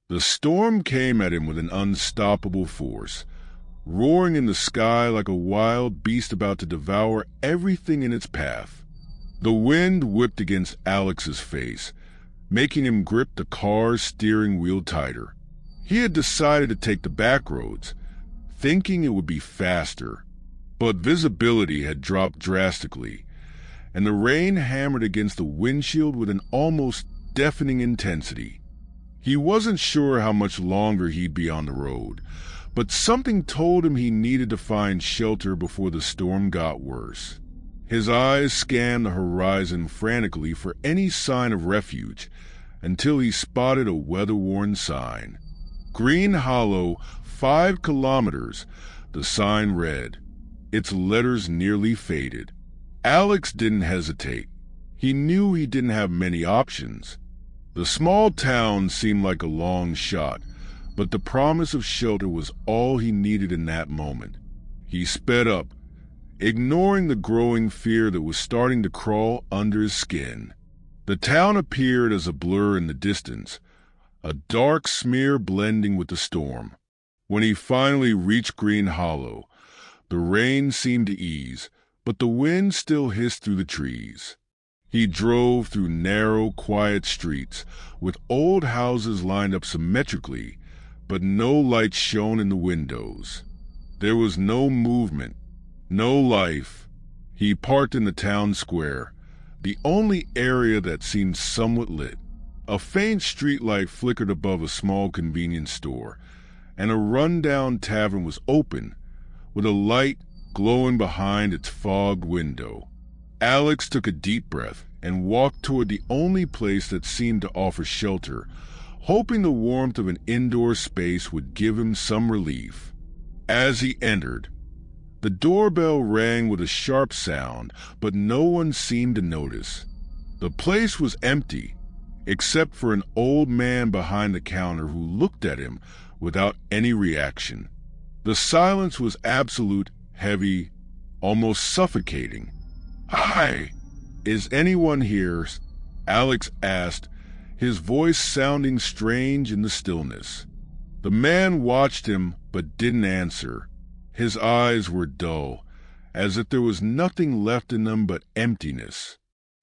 The storm came at him with an unstoppable force, roaring in the sky like a wild beast about to devour everything in its path. The wind whipped against Alex's face, making him grip the car's steering wheel tighter. He had decided to take the back roads, thinking it would be faster, but visibility had dropped drastically, and the rain hammered against the windshield with an almost deafening intensity. He wasn't sure how much longer he'd be on the road, but something told him he needed to find shelter before the storm got worse. His eyes scanned the horizon frantically for any sign of refuge until he spotted a weather-worn sign. Green Hollow, 5 kilometers, the sign read, its letters nearly faded. Alex didn't hesitate. He knew he didn't have many options. The small town seemed like a long shot, but the promise of shelter was all he needed in that moment. He sped up, ignoring the growing fear that was starting to crawl under his skin. The town appeared as a blur in the distance, a dark smear blending with the storm. When he finally reached Green Hollow, the rain seemed to ease, but the wind still hissed through the trees. He drove through narrow, quiet streets with old houses lined up symmetrically, but no light shone in the windows. There was no movement, no life. He parked in the town square, the only area that seemed somewhat lit. A faint streetlight flickered above a small convenience store, and a run-down tavern was open, with a light glowing behind its fogged window. Alex took a deep breath and walked toward the only place that seemed to offer shelter, hoping the warmth of an indoor space would give him some relief. As he entered, the doorbell rang with a sharp sound, but no one seemed to notice. The place was empty, except for an old man behind the counter who looked at him without any reaction. The silence was absolute, heavy, almost suffocating. "Hi, is anyone here?" Alex asked, his voice sounding strange in the stillness. The man watched him but didn't answer. His eyes were dull, as if there was nothing left in them but emptiness.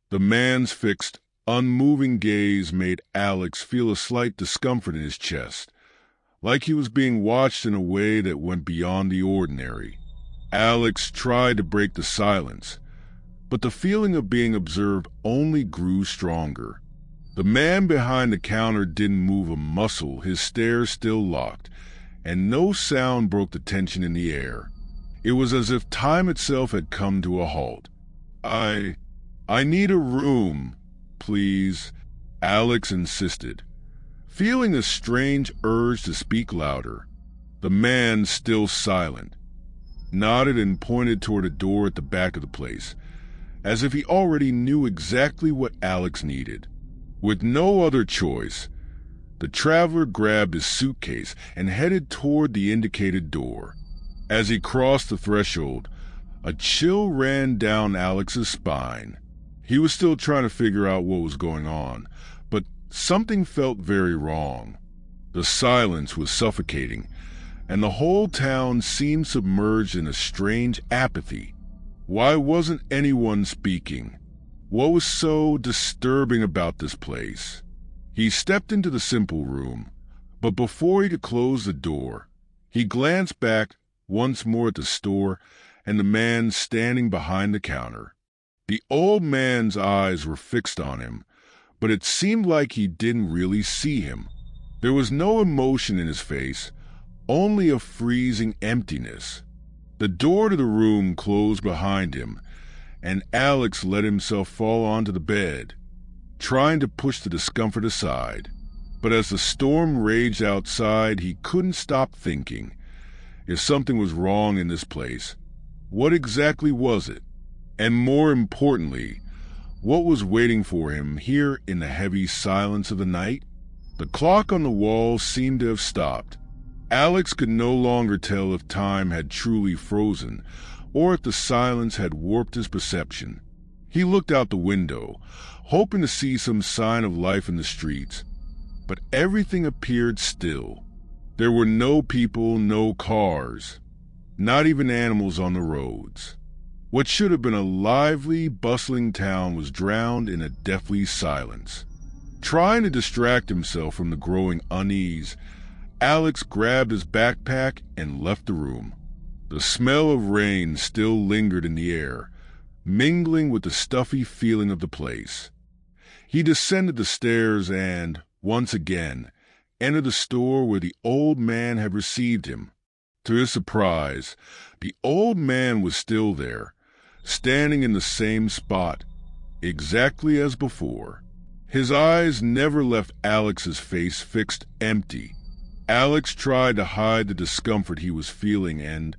The man's fixed, unmoving gaze made Alex feel a slight discomfort in his chest, like he was being watched in a way that went beyond the ordinary. Alex tried to break the silence, but the feeling of being observed only grew stronger. The man behind the counter didn't move a muscle, his stare still locked, and no sound broke the tension in the air. It was as if time itself had come to a halt. I need a room, please," Alex insisted, feeling a strange urge to speak louder. The man, still silent, nodded and pointed toward a door at the back of the place, as if he already knew exactly what Alex needed. With no other choice, the traveler grabbed his suitcase and headed toward the indicated door. As he crossed the threshold, a chill ran down Alex's spine. He was still trying to figure out what was going on, but something felt very wrong. The silence was suffocating, and the whole town seemed submerged in a strange apathy. Why wasn't anyone speaking? What was so disturbing about this place? He stepped into the simple room, but before he could close the door, he glanced back once more at the store and the man standing behind the counter. The old man's eyes were fixed on him, but it seemed like he didn't really see him. There was no emotion in his face, only a freezing emptiness. The door to the room closed behind him, and Alex let himself fall onto the bed, trying to push the discomfort aside. But as the storm raged outside, he couldn't stop thinking. If something was wrong in this place, what exactly was it? And more importantly, what was waiting for him here in the heavy silence of the night? The clock on the wall seemed to have stopped. Alex could no longer tell if time had truly frozen, or if the silence had warped his perception. He looked out the window, hoping to see some sign of life in the streets, but everything appeared still. There were no people, no cars, not even animals on the roads. What should have been a lively, bustling town was drowned in a deathly silence. Trying to distract himself from the growing unease, Alex grabbed his backpack and left the room. The smell of rain still lingered in the air, mingling with the stuffy feeling of the place. He descended the stairs and, once again, entered the store where the old man had received him. To his surprise, the old man was still there, standing in the same spot, exactly as before. His eyes never left Alex's face fixed empty. Alex tried to hide the discomfort he was feeling and,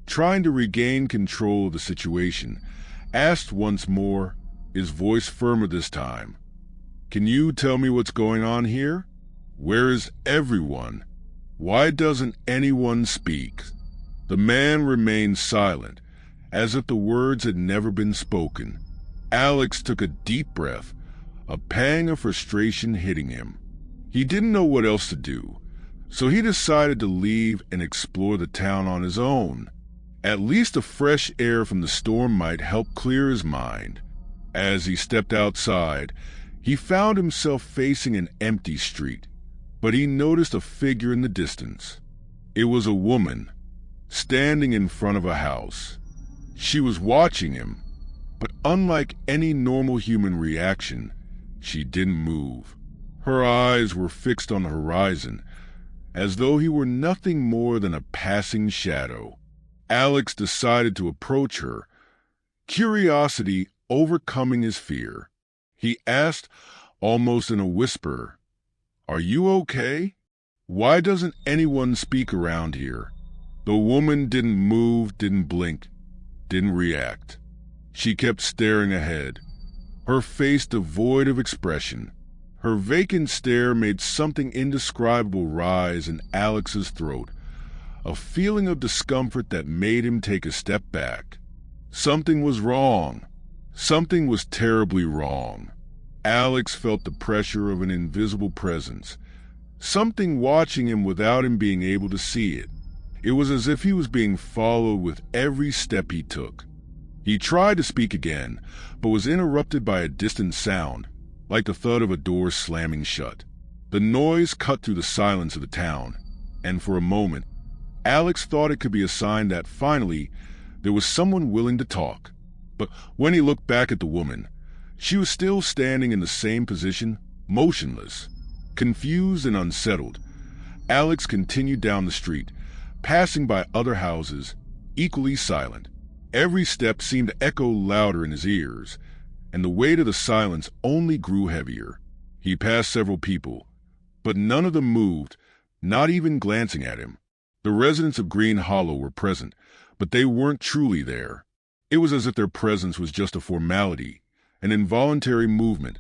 trying to regain control of the situation, asked once more, his voice firmer this time, "Can you tell me what's going on here? Where is everyone? Why doesn't anyone speak?" The man remained silent, as if the words had never been spoken. Alex took a deep breath, a pang of frustration hitting him. He didn't know what else to do, so he decided to leave and explore the town on his own. At least the fresh air from the storm might help clear his mind. As he stepped outside, he found himself facing an empty street, but he noticed a figure in the distance. It was a woman, standing in front of a house. She was watching him, but unlike any normal human reaction, she didn't move. Her eyes were fixed on the horizon, as though he were nothing more than a passing shadow. Alex decided to approach her, curiosity overcoming his fear. He asked, almost in a whisper, "Are you okay? Why doesn't anyone speak around here?" The woman didn't move, didn't blink, didn't react. She kept staring ahead, her face devoid of expression. Her vacant stare made something indescribable rise in Alex's throat, a feeling of discomfort that made him take a step back. Something was wrong. Something was terribly wrong. Alex felt the pressure of an invisible presence, something watching him without him being able to see it. It was as if he was being followed with every step he took. He tried to speak again, but was interrupted by a distant sound, like the thud of a door slamming shut. The noise cut through the silence of the town, and for a moment, Alex thought it could be a sign that finally there was someone willing to talk. But when he looked back at the woman, she was still standing in the same position, motionless. Confused and unsettled, Alex continued down the street, passing by other houses, equally silent. Every step seemed to echo louder in his ears, and the weight of the silence only grew heavier. He passed several people, but none of them moved, not even glancing at him. The residents of Green Hollow were present, but they weren't truly there. It was as if their presence was just a formality, an involuntary movement,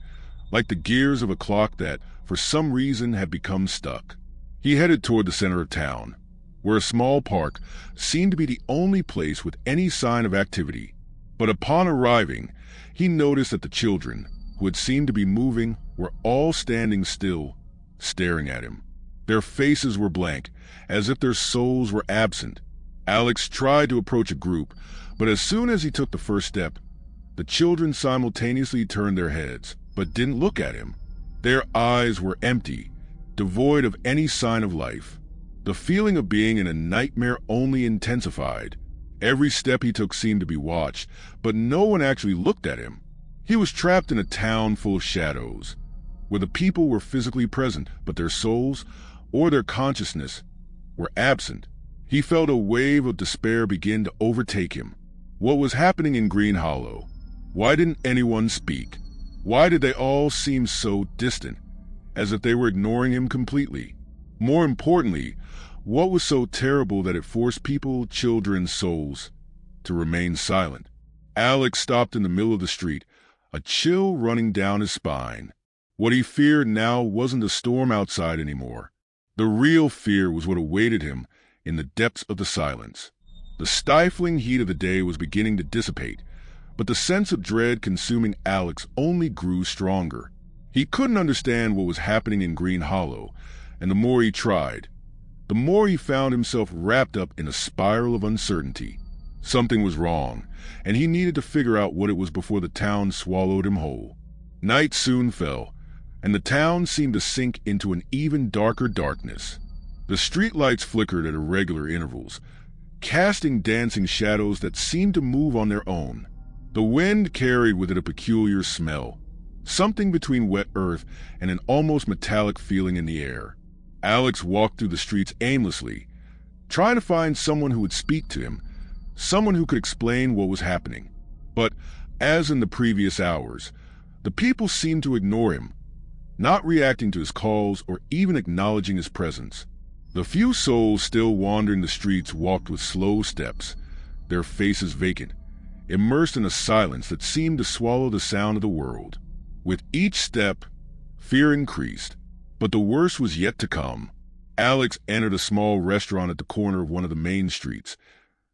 like the gears of a clock that, for some reason, had become stuck. He headed toward the center of town, where a small park seemed to be the only place with any sign of activity. But upon arriving, he noticed that the children, who had seemed to be moving, were all standing still, staring at him. Their faces were blank, as if their souls were absent. Alex tried to approach a group, but as soon as he took the first step, the children simultaneously turned their heads, but didn't look at him. Their eyes were empty, devoid of any sign of life. The feeling of being in a nightmare only intensified. Every step he took seemed to be watched, but no one actually looked at him. He was trapped in a town full of shadows, where the people were physically present, but their souls, or their consciousness, were absent. He felt a wave of despair begin to overtake him. What was happening in Green Hollow? Why didn't anyone speak? Why did they all seem so distant, as if they were ignoring him completely? More importantly, what was so terrible that it forced people, children's souls, to remain silent? Alex stopped in the middle of the street, a chill running down his spine. What he feared now wasn't the storm outside anymore. The real fear was what awaited him in the depths of the silence. The stifling heat of the day was beginning to dissipate, but the sense of dread consuming Alex only grew stronger. He couldn't understand what was happening in Green Hollow, and the more he tried, the more he found himself wrapped up in a spiral of uncertainty. Something was wrong, and he needed to figure out what it was before the town swallowed him whole. Night soon fell, and the town seemed to sink into an even darker darkness. The streetlights flickered at irregular intervals, casting dancing shadows that seemed to move on their own. The wind carried with it a peculiar smell, something between wet earth and an almost metallic feeling in the air. Alex walked through the streets aimlessly, trying to find someone who would speak to him, someone who could explain what was happening. But, as in the previous hours, the people seemed to ignore him, not reacting to his calls or even acknowledging his presence. The few souls still wandering the streets walked with slow steps, their faces vacant, immersed in a silence that seemed to swallow the sound of the world. With each step, fear increased, but the worst was yet to come. Alex entered a small restaurant at the corner of one of the main streets,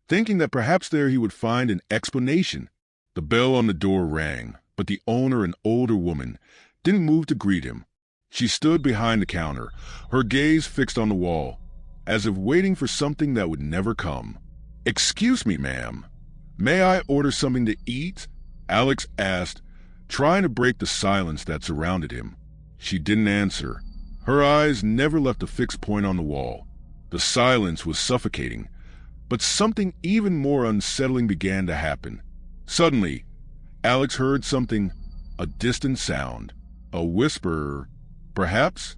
thinking that perhaps there he would find an explanation. The bell on the door rang, but the owner, an older woman, didn't move to greet him. She stood behind the counter, her gaze fixed on the wall, as if waiting for something that would never come. "Excuse me, ma'am. May I order something to eat?" Alex asked, trying to break the silence that surrounded him. She didn't answer. Her eyes never left a fixed point on the wall. The silence was suffocating, but something even more unsettling began to happen. Suddenly, Alex heard something, a distant sound, a whisper, perhaps,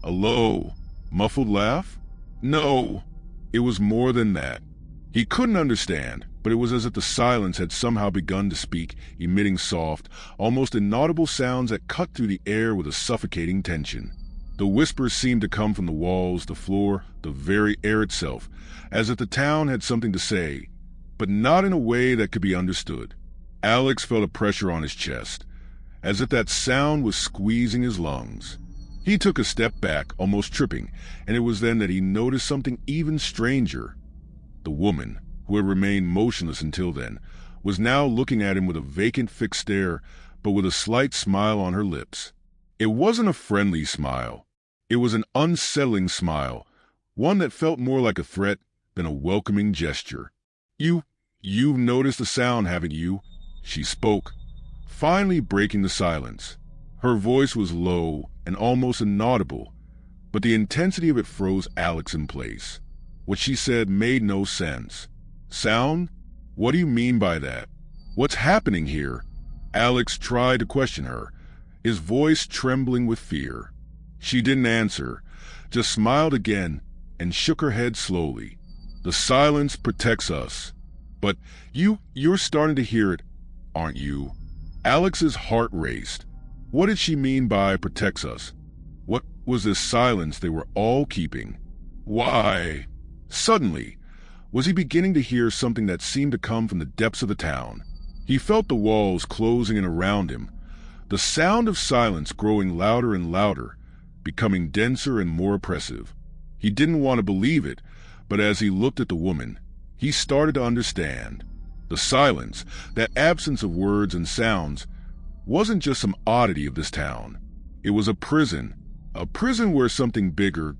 a low, muffled laugh? No, it was more than that. He couldn't understand, but it was as if the silence had somehow begun to speak, emitting soft, almost inaudible sounds that cut through the air with a suffocating tension. The whispers seemed to come from the walls, the floor, the very air itself, as if the town had something to say, but not in a way that could be understood. Alex felt a pressure on his chest, as if that sound was squeezing his lungs. He took a step back, almost tripping, and it was then that he noticed something even stranger. The woman, who had remained motionless until then, was now looking at him with a vacant, fixed stare, but with a slight smile on her lips. It wasn't a friendly smile. It was an unsettling smile, one that felt more like a threat than a welcoming gesture. You've noticed the sound, haven't you?" She spoke, finally breaking the silence. Her voice was low and almost inaudible, but the intensity of it froze Alex in place. What she said made no sense. "Sound? What do you mean by that? What's happening here?" Alex tried to question her, his voice trembling with fear. She didn't answer, just smiled again and shook her head slowly. "The silence protects us. But you're starting to hear it, aren't you?" Alex's heart raced. What did she mean by protects us? What was this silence they were all keeping? Why? Suddenly, was he beginning to hear something that seemed to come from the depths of the town? He felt the walls closing in around him, the sound of silence growing louder and louder, becoming denser and more oppressive. He didn't want to believe it, but as he looked at the woman, he started to understand. The silence, that absence of words and sounds, wasn't just some oddity of this town. It was a prison where something bigger,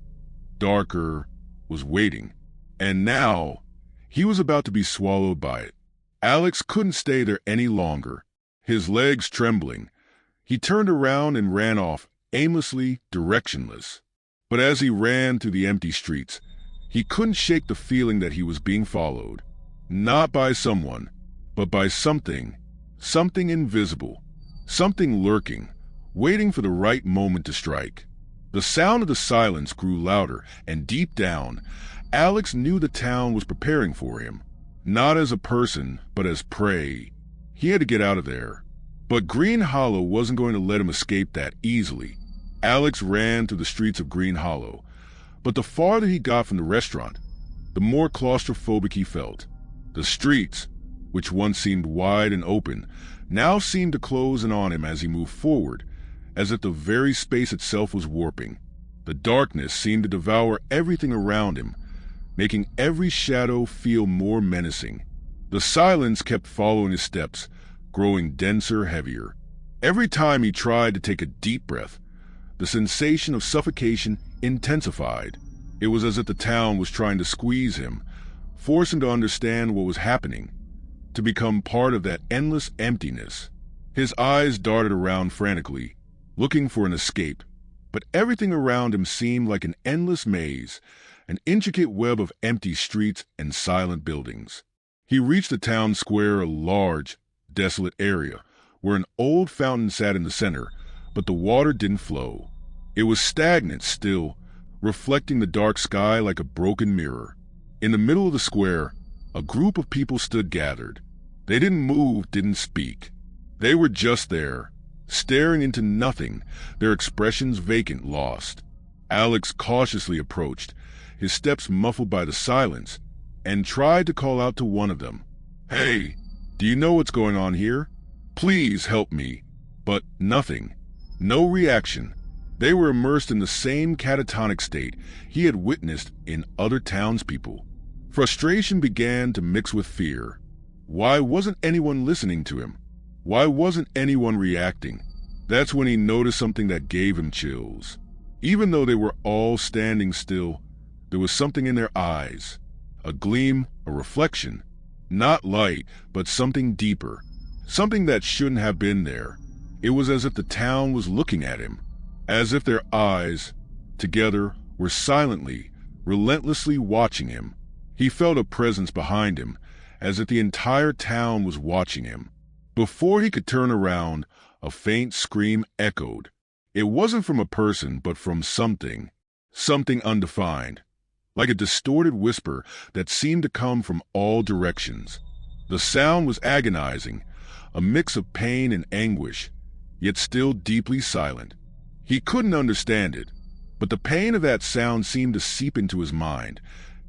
darker, was waiting. And now, he was about to be swallowed by it. Alex couldn't stay there any longer. His legs trembling, he turned around and ran off, aimlessly, directionless. But as he ran through the empty streets, he couldn't shake the feeling that he was being followed. Not by someone, but by something invisible, something lurking, waiting for the right moment to strike. The sound of the silence grew louder, and deep down, Alex knew the town was preparing for him. Not as a person, but as prey. He had to get out of there. But Green Hollow wasn't going to let him escape that easily. Alex ran through the streets of Green Hollow, but the farther he got from the restaurant, the more claustrophobic he felt. The streets, which once seemed wide and open, now seemed to close in on him as he moved forward, as if the very space itself was warping. The darkness seemed to devour everything around him, making every shadow feel more menacing. The silence kept following his steps, growing denser, heavier. Every time he tried to take a deep breath, the sensation of suffocation intensified. It was as if the town was trying to squeeze him, force him to understand what was happening, to become part of that endless emptiness. His eyes darted around frantically, looking for an escape, but everything around him seemed like an endless maze, an intricate web of empty streets and silent buildings. He reached the town square, a large, desolate area, where an old fountain sat in the center, but the water didn't flow. It was stagnant still, reflecting the dark sky like a broken mirror. In the middle of the square, a group of people stood gathered. They didn't move, didn't speak. They were just there, staring into nothing, their expressions vacant, lost. Alex cautiously approached, his steps muffled by the silence, and tried to call out to one of them. "Hey, do you know what's going on here? Please help me." But nothing. No reaction. They were immersed in the same catatonic state he had witnessed in other townspeople. Frustration began to mix with fear. Why wasn't anyone listening to him? Why wasn't anyone reacting? That's when he noticed something that gave him chills. Even though they were all standing still, there was something in their eyes. A gleam, a reflection. Not light, but something deeper. Something that shouldn't have been there. It was as if the town was looking at him. As if their eyes, together, were silently, relentlessly watching him. He felt a presence behind him, as if the entire town was watching him. Before he could turn around, a faint scream echoed. It wasn't from a person, but from something. Something undefined. Like a distorted whisper that seemed to come from all directions. The sound was agonizing, a mix of pain and anguish, yet still deeply silent. He couldn't understand it, but the pain of that sound seemed to seep into his mind,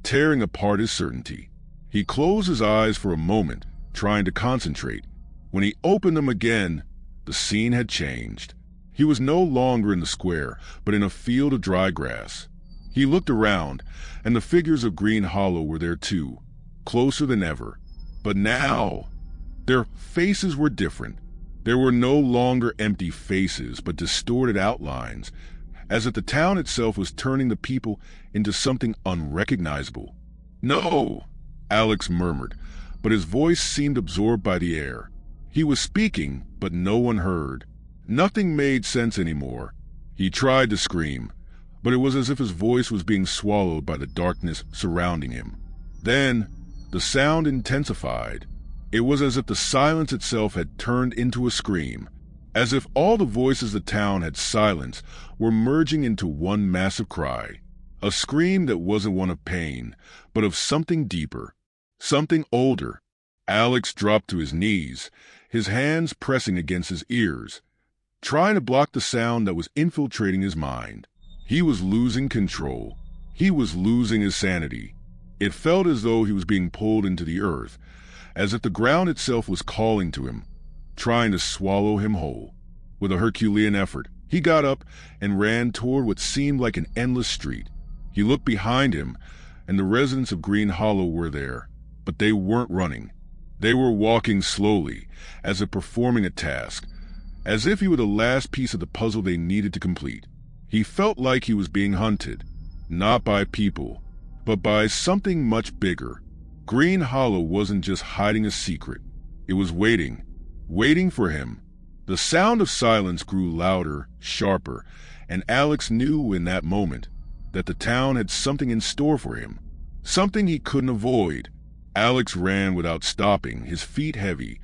tearing apart his certainty. He closed his eyes for a moment, trying to concentrate. When he opened them again, the scene had changed. He was no longer in the square, but in a field of dry grass. He looked around, and the figures of Green Hollow were there too, closer than ever. But now, their faces were different. There were no longer empty faces, but distorted outlines, as if the town itself was turning the people into something unrecognizable. "No!" Alex murmured, but his voice seemed absorbed by the air. He was speaking, but no one heard. Nothing made sense anymore. He tried to scream, but it was as if his voice was being swallowed by the darkness surrounding him. Then, the sound intensified. It was as if the silence itself had turned into a scream, as if all the voices the town had silenced were merging into one massive cry. A scream that wasn't one of pain, but of something deeper, something older. Alex dropped to his knees, his hands pressing against his ears, trying to block the sound that was infiltrating his mind. He was losing control. He was losing his sanity. It felt as though he was being pulled into the earth, as if the ground itself was calling to him, trying to swallow him whole. With a Herculean effort, he got up and ran toward what seemed like an endless street. He looked behind him, and the residents of Green Hollow were there, but they weren't running. They were walking slowly, as if performing a task, as if he were the last piece of the puzzle they needed to complete. He felt like he was being hunted, not by people, but by something much bigger. Green Hollow wasn't just hiding a secret. It was waiting for him. The sound of silence grew louder, sharper, and Alex knew in that moment that the town had something in store for him, something he couldn't avoid. Alex ran without stopping, his feet heavy,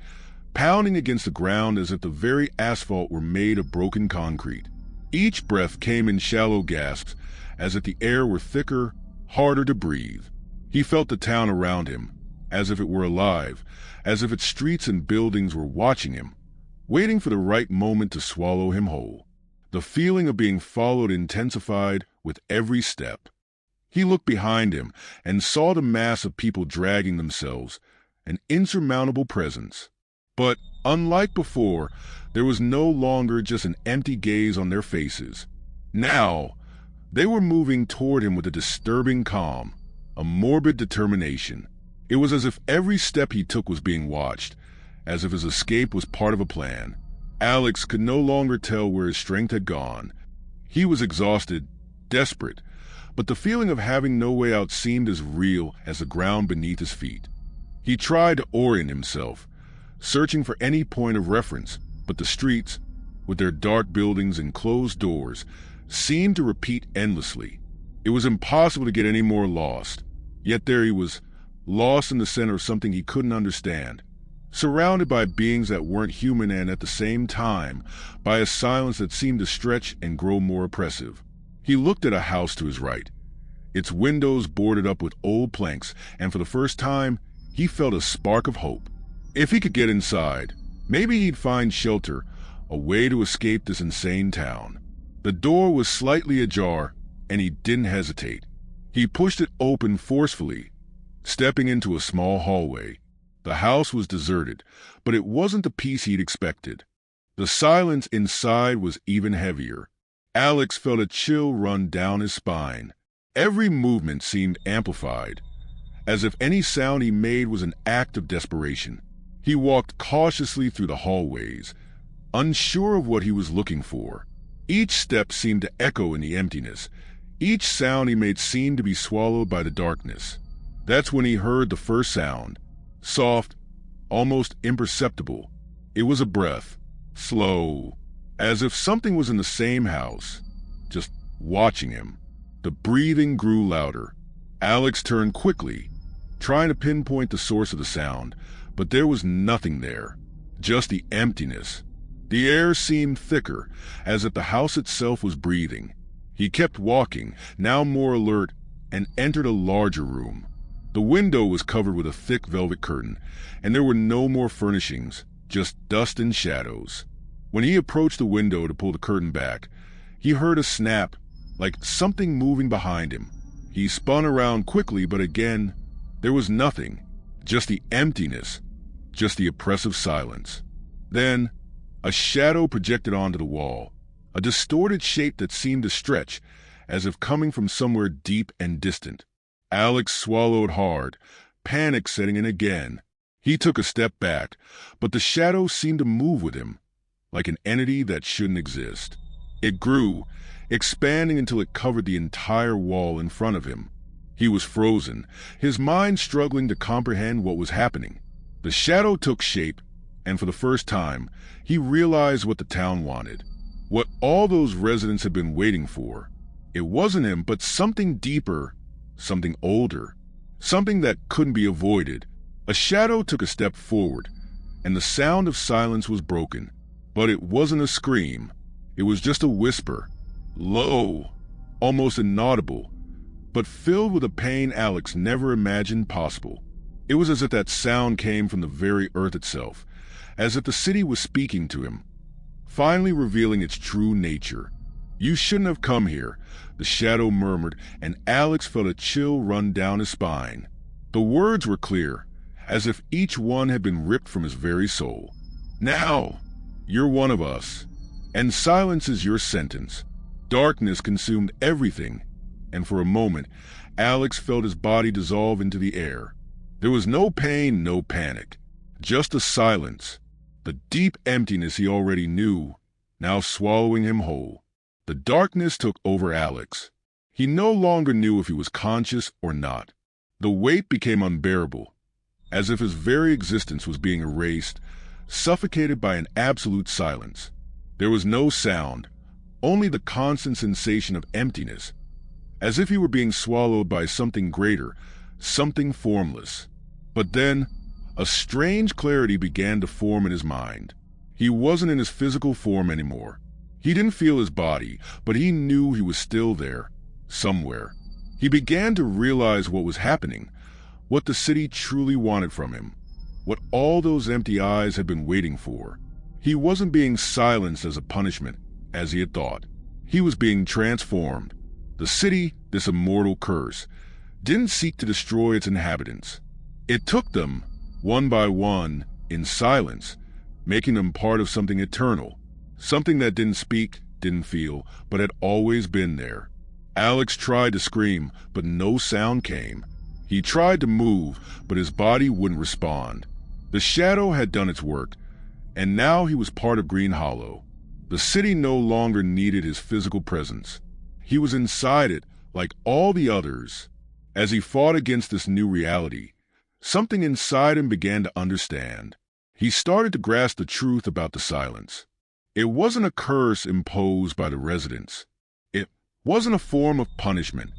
pounding against the ground as if the very asphalt were made of broken concrete. Each breath came in shallow gasps, as if the air were thicker, harder to breathe. He felt the town around him, as if it were alive, as if its streets and buildings were watching him, waiting for the right moment to swallow him whole. The feeling of being followed intensified with every step. He looked behind him and saw the mass of people dragging themselves, an insurmountable presence. But, unlike before, there was no longer just an empty gaze on their faces. Now, they were moving toward him with a disturbing calm, a morbid determination. It was as if every step he took was being watched, as if his escape was part of a plan. Alex could no longer tell where his strength had gone. He was exhausted, desperate, but the feeling of having no way out seemed as real as the ground beneath his feet. He tried to orient himself, searching for any point of reference, but the streets, with their dark buildings and closed doors, seemed to repeat endlessly. It was impossible to get any more lost. Yet there he was, lost in the center of something he couldn't understand, surrounded by beings that weren't human and, at the same time, by a silence that seemed to stretch and grow more oppressive. He looked at a house to his right, its windows boarded up with old planks, and for the first time, he felt a spark of hope. If he could get inside, maybe he'd find shelter, a way to escape this insane town. The door was slightly ajar, and he didn't hesitate. He pushed it open forcefully, stepping into a small hallway. The house was deserted, but it wasn't the peace he'd expected. The silence inside was even heavier. Alex felt a chill run down his spine. Every movement seemed amplified, as if any sound he made was an act of desperation. He walked cautiously through the hallways, unsure of what he was looking for. Each step seemed to echo in the emptiness. Each sound he made seemed to be swallowed by the darkness. That's when he heard the first sound, soft, almost imperceptible. It was a breath, slow, as if something was in the same house, just watching him. The breathing grew louder. Alex turned quickly, trying to pinpoint the source of the sound, but there was nothing there, just the emptiness. The air seemed thicker, as if the house itself was breathing. He kept walking, now more alert, and entered a larger room. The window was covered with a thick velvet curtain, and there were no more furnishings, just dust and shadows. When he approached the window to pull the curtain back, he heard a snap, like something moving behind him. He spun around quickly, but again, there was nothing, just the emptiness, just the oppressive silence. Then, a shadow projected onto the wall, a distorted shape that seemed to stretch, as if coming from somewhere deep and distant. Alex swallowed hard, panic setting in again. He took a step back, but the shadow seemed to move with him, like an entity that shouldn't exist. It grew, expanding until it covered the entire wall in front of him. He was frozen, his mind struggling to comprehend what was happening. The shadow took shape, and for the first time, he realized what the town wanted, what all those residents had been waiting for. It wasn't him, but something deeper, something older, something that couldn't be avoided. A shadow took a step forward, and the sound of silence was broken. But it wasn't a scream. It was just a whisper, low, almost inaudible, but filled with a pain Alex never imagined possible. It was as if that sound came from the very earth itself, as if the city was speaking to him, finally revealing its true nature. "You shouldn't have come here," the shadow murmured, and Alex felt a chill run down his spine. The words were clear, as if each one had been ripped from his very soul. "Now, you're one of us, and silence is your sentence." Darkness consumed everything, and for a moment, Alex felt his body dissolve into the air. There was no pain, no panic, just a silence, the deep emptiness he already knew, now swallowing him whole. The darkness took over Alex. He no longer knew if he was conscious or not. The weight became unbearable, as if his very existence was being erased, suffocated by an absolute silence. There was no sound, only the constant sensation of emptiness, as if he were being swallowed by something greater, something formless. But then, a strange clarity began to form in his mind. He wasn't in his physical form anymore. He didn't feel his body, but he knew he was still there, somewhere. He began to realize what was happening, what the city truly wanted from him, what all those empty eyes had been waiting for. He wasn't being silenced as a punishment, as he had thought. He was being transformed. The city, this immortal curse, didn't seek to destroy its inhabitants. It took them, one by one, in silence, making them part of something eternal, something that didn't speak, didn't feel, but had always been there. Alex tried to scream, but no sound came. He tried to move, but his body wouldn't respond. The shadow had done its work. And now he was part of Green Hollow. The city no longer needed his physical presence. He was inside it, like all the others. As he fought against this new reality, something inside him began to understand. He started to grasp the truth about the silence. It wasn't a curse imposed by the residents. It wasn't a form of punishment.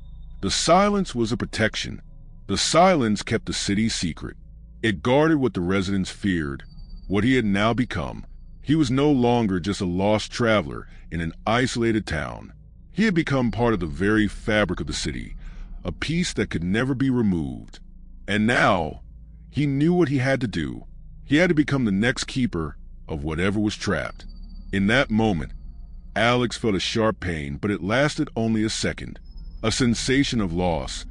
The silence was a protection. The silence kept the city secret. It guarded what the residents feared, what he had now become. He was no longer just a lost traveler in an isolated town. He had become part of the very fabric of the city, a piece that could never be removed. And now, he knew what he had to do. He had to become the next keeper of whatever was trapped. In that moment, Alex felt a sharp pain, but it lasted only a second. A sensation of loss,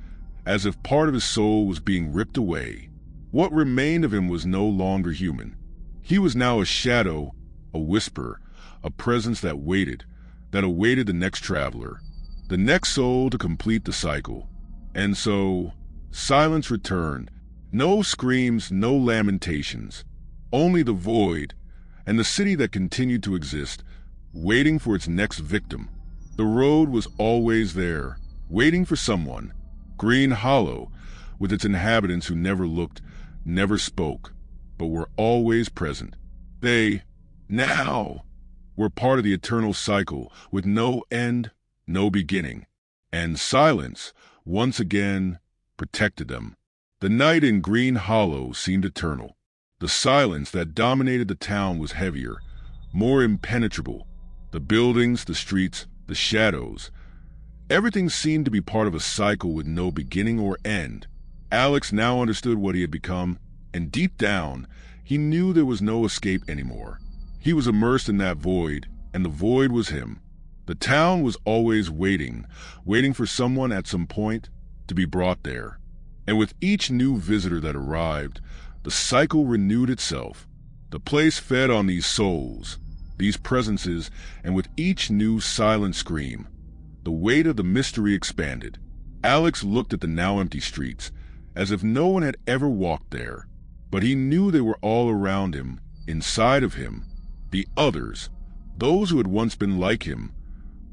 as if part of his soul was being ripped away. What remained of him was no longer human. He was now a shadow, a whisper, a presence that awaited the next traveler, the next soul to complete the cycle. And so, silence returned. No screams, no lamentations, only the void, and the city that continued to exist, waiting for its next victim. The road was always there, waiting for someone. Green Hollow, with its inhabitants who never looked, never spoke, but were always present. They, now, were part of the eternal cycle, with no end, no beginning. And silence, once again, protected them. The night in Green Hollow seemed eternal. The silence that dominated the town was heavier, more impenetrable. The buildings, the streets, the shadows. Everything seemed to be part of a cycle with no beginning or end. Alex now understood what he had become, and deep down, he knew there was no escape anymore. He was immersed in that void, and the void was him. The town was always waiting for someone at some point to be brought there. And with each new visitor that arrived, the cycle renewed itself. The place fed on these souls, these presences, and with each new silent scream, the weight of the mystery expanded. Alex looked at the now empty streets, as if no one had ever walked there. But he knew they were all around him, inside of him. The others, those who had once been like him,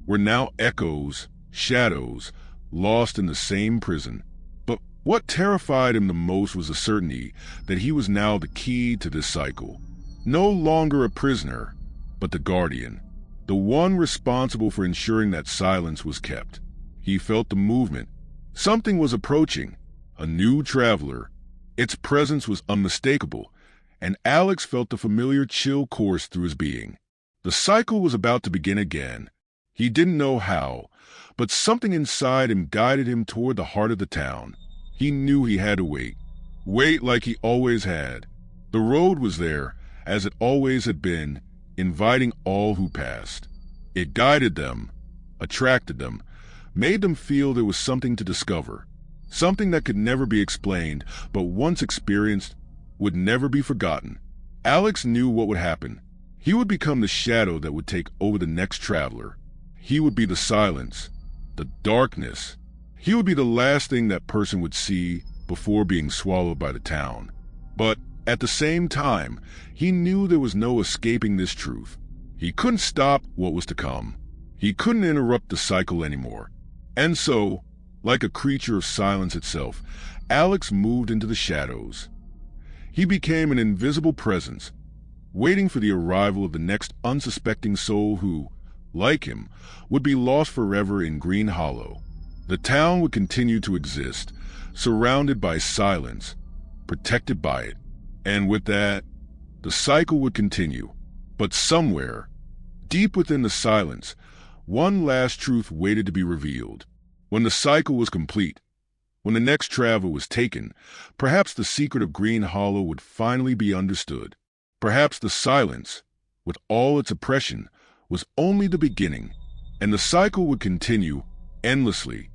were now echoes, shadows, lost in the same prison. But what terrified him the most was the certainty that he was now the key to this cycle. No longer a prisoner, but the guardian, the one responsible for ensuring that silence was kept. He felt the movement. Something was approaching, a new traveler. Its presence was unmistakable, and Alex felt the familiar chill course through his being. The cycle was about to begin again. He didn't know how, but something inside him guided him toward the heart of the town. He knew he had to wait like he always had. The road was there, as it always had been, inviting all who passed. It guided them, attracted them, made them feel there was something to discover, something that could never be explained, but once experienced, would never be forgotten. Alex knew what would happen. He would become the shadow that would take over the next traveler. He would be the silence, the darkness. He would be the last thing that person would see before being swallowed by the town. But at the same time, he knew there was no escaping this truth. He couldn't stop what was to come. He couldn't interrupt the cycle anymore. And so, like a creature of silence itself, Alex moved into the shadows. He became an invisible presence, waiting for the arrival of the next unsuspecting soul who, like him, would be lost forever in Green Hollow. The town would continue to exist, surrounded by silence, protected by it. And with that, the cycle would continue. But somewhere, deep within the silence, one last truth waited to be revealed. When the cycle was complete, when the next traveler was taken, perhaps the secret of Green Hollow would finally be understood. Perhaps the silence, with all its oppression, was only the beginning, and the cycle would continue endlessly,